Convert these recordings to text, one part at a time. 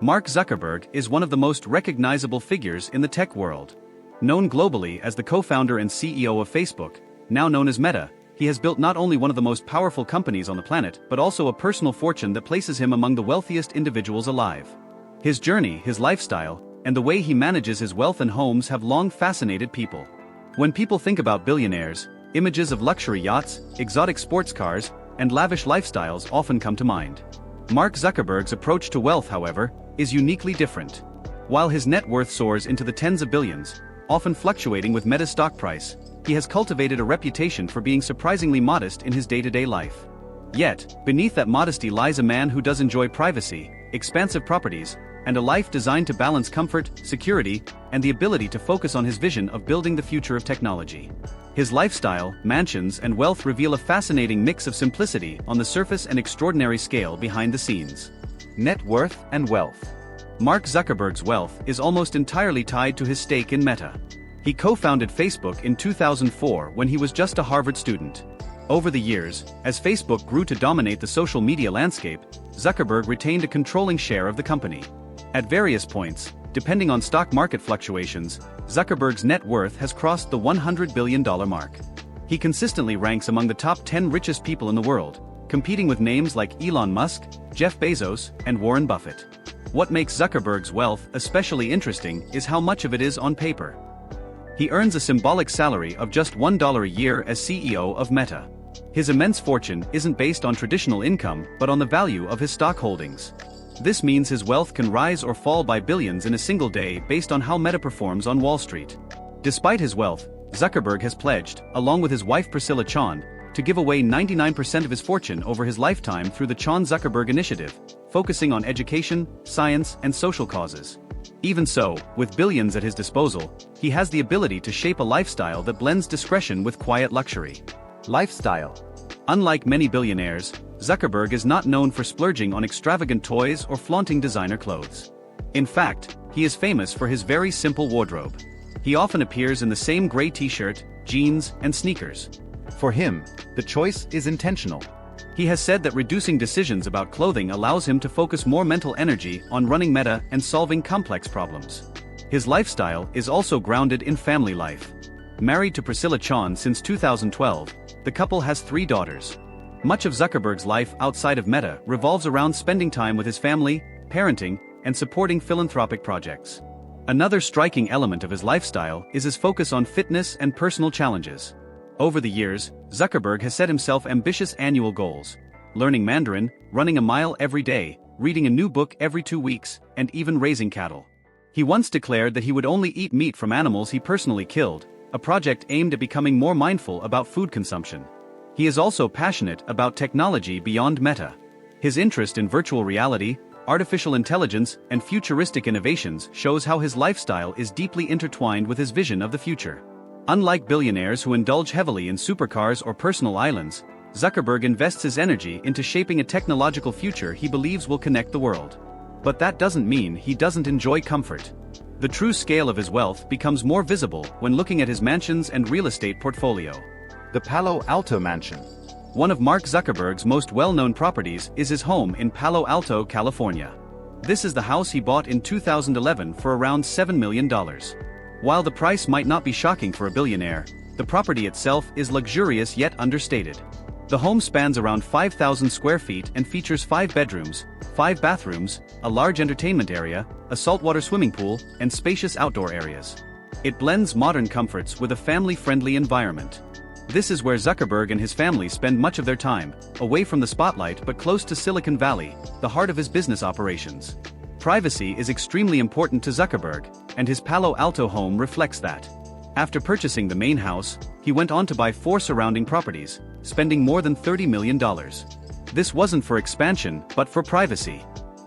Mark Zuckerberg is one of the most recognizable figures in the tech world. Known globally as the co-founder and CEO of Facebook, now known as Meta, he has built not only one of the most powerful companies on the planet but also a personal fortune that places him among the wealthiest individuals alive. His journey, his lifestyle, and the way he manages his wealth and homes have long fascinated people. When people think about billionaires, images of luxury yachts, exotic sports cars, and lavish lifestyles often come to mind. Mark Zuckerberg's approach to wealth, however, is uniquely different. While his net worth soars into the tens of billions, often fluctuating with Meta's stock price, he has cultivated a reputation for being surprisingly modest in his day-to-day life. Yet, beneath that modesty lies a man who does enjoy privacy, expansive properties, and a life designed to balance comfort, security, and the ability to focus on his vision of building the future of technology. His lifestyle, mansions, and wealth reveal a fascinating mix of simplicity on the surface and extraordinary scale behind the scenes. Net worth and wealth. Mark Zuckerberg's wealth is almost entirely tied to his stake in Meta. He co-founded Facebook in 2004 when he was just a Harvard student. Over the years, as Facebook grew to dominate the social media landscape, Zuckerberg retained a controlling share of the company. At various points, depending on stock market fluctuations, Zuckerberg's net worth has crossed the $100 billion mark. He consistently ranks among the top 10 richest people in the world, competing with names like Elon Musk, Jeff Bezos, and Warren Buffett. What makes Zuckerberg's wealth especially interesting is how much of it is on paper. He earns a symbolic salary of just $1 a year as CEO of Meta. His immense fortune isn't based on traditional income but on the value of his stock holdings. This means his wealth can rise or fall by billions in a single day based on how Meta performs on Wall Street. Despite his wealth, Zuckerberg has pledged, along with his wife Priscilla Chan, to give away 99% of his fortune over his lifetime through the Chan-Zuckerberg Initiative, focusing on education, science, and social causes. Even so, with billions at his disposal, he has the ability to shape a lifestyle that blends discretion with quiet luxury. Lifestyle. Unlike many billionaires, Zuckerberg is not known for splurging on extravagant toys or flaunting designer clothes. In fact, he is famous for his very simple wardrobe. He often appears in the same gray t-shirt, jeans, and sneakers. For him, the choice is intentional. He has said that reducing decisions about clothing allows him to focus more mental energy on running Meta and solving complex problems. His lifestyle is also grounded in family life. Married to Priscilla Chan since 2012, the couple has 3 daughters. Much of Zuckerberg's life outside of Meta revolves around spending time with his family, parenting, and supporting philanthropic projects. Another striking element of his lifestyle is his focus on fitness and personal challenges. Over the years, Zuckerberg has set himself ambitious annual goals: learning Mandarin, running a mile every day, reading a new book every 2 weeks, and even raising cattle. He once declared that he would only eat meat from animals he personally killed, a project aimed at becoming more mindful about food consumption. He is also passionate about technology beyond Meta. His interest in virtual reality, artificial intelligence, and futuristic innovations shows how his lifestyle is deeply intertwined with his vision of the future. Unlike billionaires who indulge heavily in supercars or personal islands, Zuckerberg invests his energy into shaping a technological future he believes will connect the world. But that doesn't mean he doesn't enjoy comfort. The true scale of his wealth becomes more visible when looking at his mansions and real estate portfolio. The Palo Alto Mansion. One of Mark Zuckerberg's most well-known properties is his home in Palo Alto, California. This is the house he bought in 2011 for around $7 million. While the price might not be shocking for a billionaire, the property itself is luxurious yet understated. The home spans around 5,000 square feet and features 5 bedrooms, 5 bathrooms, a large entertainment area, a saltwater swimming pool, and spacious outdoor areas. It blends modern comforts with a family-friendly environment. This is where Zuckerberg and his family spend much of their time, away from the spotlight but close to Silicon Valley, the heart of his business operations. Privacy is extremely important to Zuckerberg, and his Palo Alto home reflects that. After purchasing the main house, he went on to buy 4 surrounding properties, spending more than $30 million. This wasn't for expansion, but for privacy.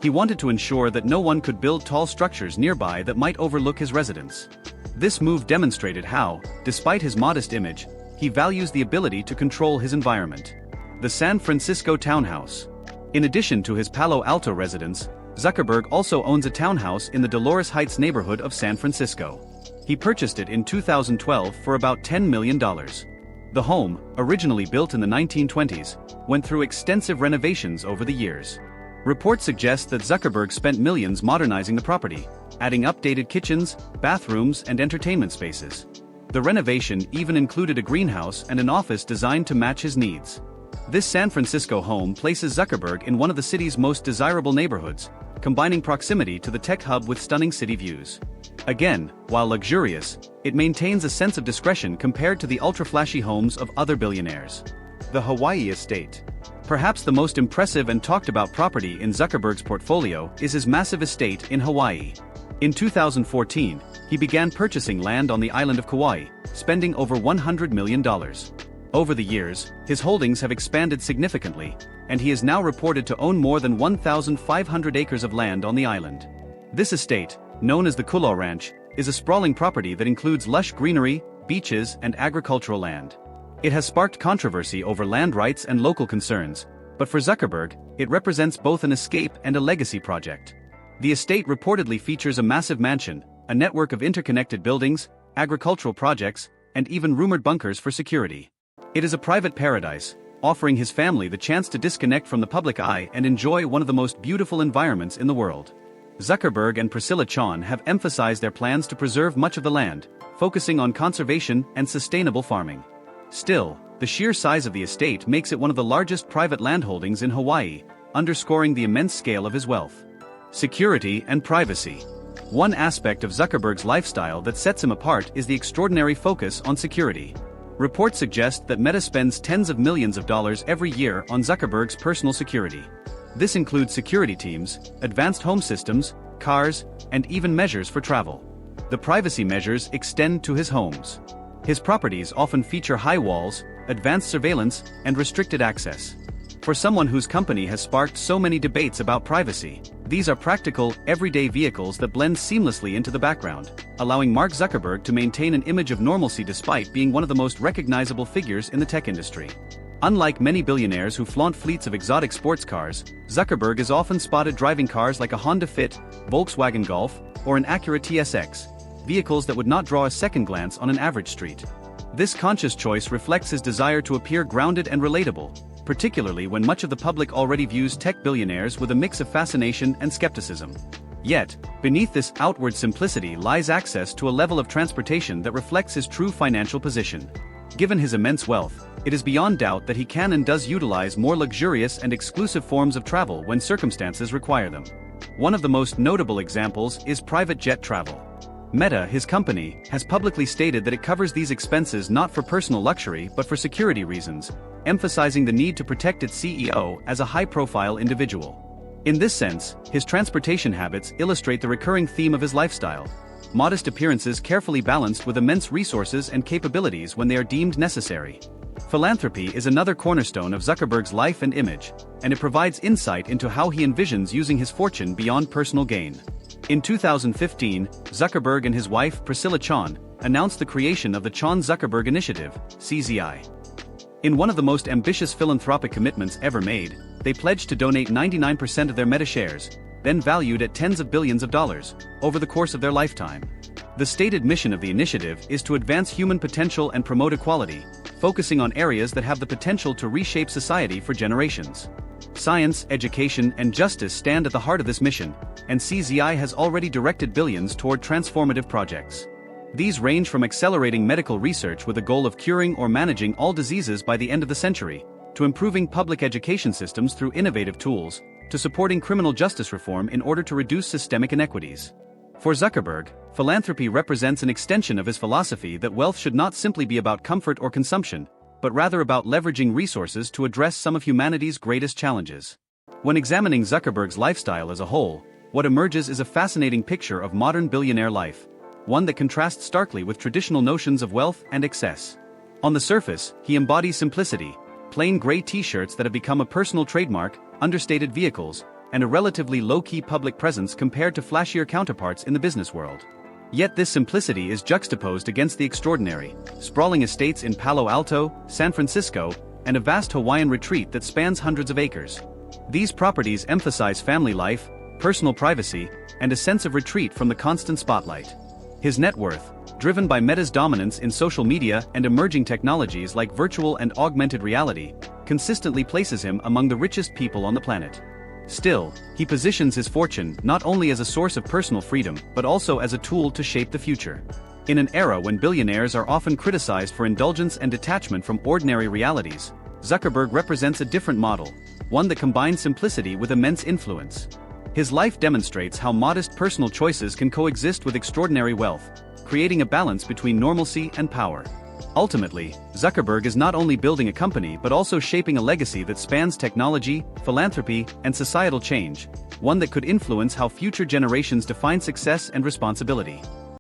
He wanted to ensure that no one could build tall structures nearby that might overlook his residence. This move demonstrated how, despite his modest image, he values the ability to control his environment. The San Francisco townhouse. In addition to his Palo Alto residence, Zuckerberg also owns a townhouse in the Dolores Heights neighborhood of San Francisco. He purchased it in 2012 for about $10 million. The home, originally built in the 1920s, went through extensive renovations over the years. Reports suggest that Zuckerberg spent millions modernizing the property, adding updated kitchens, bathrooms, and entertainment spaces. The renovation even included a greenhouse and an office designed to match his needs. This San Francisco home places Zuckerberg in one of the city's most desirable neighborhoods, combining proximity to the tech hub with stunning city views. Again, while luxurious, it maintains a sense of discretion compared to the ultra-flashy homes of other billionaires. The Hawaii estate. Perhaps the most impressive and talked-about property in Zuckerberg's portfolio is his massive estate in Hawaii. In 2014, he began purchasing land on the island of Kauai, spending over $100 million. Over the years, his holdings have expanded significantly, and he is now reported to own more than 1,500 acres of land on the island. This estate, known as the Kulau Ranch, is a sprawling property that includes lush greenery, beaches, and agricultural land. It has sparked controversy over land rights and local concerns, but for Zuckerberg, it represents both an escape and a legacy project. The estate reportedly features a massive mansion, a network of interconnected buildings, agricultural projects, and even rumored bunkers for security. It is a private paradise, offering his family the chance to disconnect from the public eye and enjoy one of the most beautiful environments in the world. Zuckerberg and Priscilla Chan have emphasized their plans to preserve much of the land, focusing on conservation and sustainable farming. Still, the sheer size of the estate makes it one of the largest private landholdings in Hawaii, underscoring the immense scale of his wealth. Security and privacy. One aspect of Zuckerberg's lifestyle that sets him apart is the extraordinary focus on security. Reports suggest that Meta spends tens of millions of dollars every year on Zuckerberg's personal security. This includes security teams, advanced home systems, cars, and even measures for travel. The privacy measures extend to his homes. His properties often feature high walls, advanced surveillance, and restricted access. For someone whose company has sparked so many debates about privacy, these are practical, everyday vehicles that blend seamlessly into the background, allowing Mark Zuckerberg to maintain an image of normalcy despite being one of the most recognizable figures in the tech industry. Unlike many billionaires who flaunt fleets of exotic sports cars, Zuckerberg is often spotted driving cars like a Honda Fit, Volkswagen Golf, or an Acura TSX, vehicles that would not draw a second glance on an average street. This conscious choice reflects his desire to appear grounded and relatable, particularly when much of the public already views tech billionaires with a mix of fascination and skepticism. Yet, beneath this outward simplicity lies access to a level of transportation that reflects his true financial position. Given his immense wealth, it is beyond doubt that he can and does utilize more luxurious and exclusive forms of travel when circumstances require them. One of the most notable examples is private jet travel. Meta, his company, has publicly stated that it covers these expenses not for personal luxury but for security reasons, emphasizing the need to protect its CEO as a high-profile individual. In this sense, his transportation habits illustrate the recurring theme of his lifestyle: modest appearances carefully balanced with immense resources and capabilities when they are deemed necessary. Philanthropy is another cornerstone of Zuckerberg's life and image, and it provides insight into how he envisions using his fortune beyond personal gain. In 2015, Zuckerberg and his wife Priscilla Chan announced the creation of the Chan-Zuckerberg Initiative, CZI. In one of the most ambitious philanthropic commitments ever made, they pledged to donate 99% of their Meta shares, then valued at tens of billions of dollars, over the course of their lifetime. The stated mission of the initiative is to advance human potential and promote equality, focusing on areas that have the potential to reshape society for generations. Science, education, and justice stand at the heart of this mission, and CZI has already directed billions toward transformative projects. These range from accelerating medical research with the goal of curing or managing all diseases by the end of the century, to improving public education systems through innovative tools, to supporting criminal justice reform in order to reduce systemic inequities. For Zuckerberg, philanthropy represents an extension of his philosophy that wealth should not simply be about comfort or consumption, but rather about leveraging resources to address some of humanity's greatest challenges. When examining Zuckerberg's lifestyle as a whole, what emerges is a fascinating picture of modern billionaire life, one that contrasts starkly with traditional notions of wealth and excess. On the surface, he embodies simplicity: plain gray t-shirts that have become a personal trademark, understated vehicles, and a relatively low-key public presence compared to flashier counterparts in the business world. Yet this simplicity is juxtaposed against the extraordinary, sprawling estates in Palo Alto, San Francisco, and a vast Hawaiian retreat that spans hundreds of acres. These properties emphasize family life, personal privacy, and a sense of retreat from the constant spotlight. His net worth, driven by Meta's dominance in social media and emerging technologies like virtual and augmented reality, consistently places him among the richest people on the planet. Still, he positions his fortune not only as a source of personal freedom but also as a tool to shape the future. In an era when billionaires are often criticized for indulgence and detachment from ordinary realities, Zuckerberg represents a different model, one that combines simplicity with immense influence. His life demonstrates how modest personal choices can coexist with extraordinary wealth, creating a balance between normalcy and power. Ultimately, Zuckerberg is not only building a company but also shaping a legacy that spans technology, philanthropy, and societal change, one that could influence how future generations define success and responsibility.